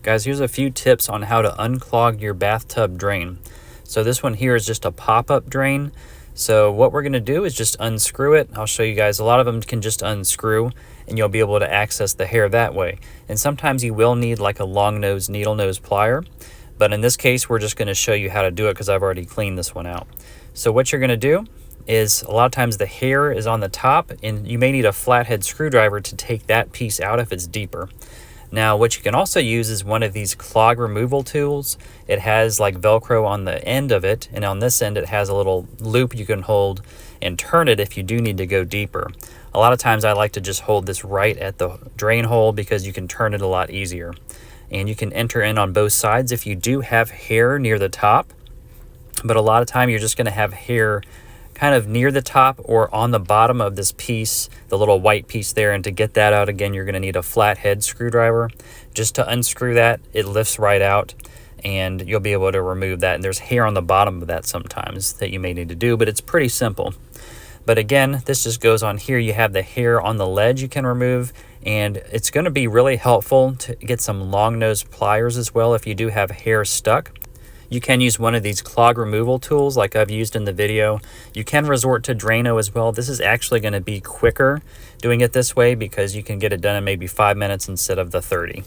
Guys, here's a few tips on how to unclog your bathtub drain. So this one here is just a pop-up drain. So what we're going to do is just unscrew it. I'll show you guys. A lot of them can just unscrew and you'll be able to access the hair that way. And sometimes you will need like a long nose needle nose plier. But in this case, we're just going to show you how to do it because I've already cleaned this one out. So what you're going to do is a lot of times the hair is on the top and you may need a flathead screwdriver to take that piece out if it's deeper. Now, what you can also use is one of these clog removal tools. It has like Velcro on the end of it, and on this end it has a little loop you can hold and turn it if you do need to go deeper. A lot of times I like to just hold this right at the drain hole because you can turn it a lot easier. And you can enter in on both sides if you do have hair near the top, but a lot of time you're just going to have hair kind of near the top or on the bottom of this piece, the little white piece there. And to get that out again, you're going to need a flathead screwdriver. Just to unscrew that, it lifts right out and you'll be able to remove that. And there's hair on the bottom of that sometimes that you may need to do, but it's pretty simple. But again, this just goes on here. You have the hair on the ledge you can remove, and it's going to be really helpful to get some long nose pliers as well if you do have hair stuck. You can use one of these clog removal tools like I've used in the video. You can resort to Drano as well. This is actually going to be quicker doing it this way because you can get it done in maybe 5 minutes instead of the 30.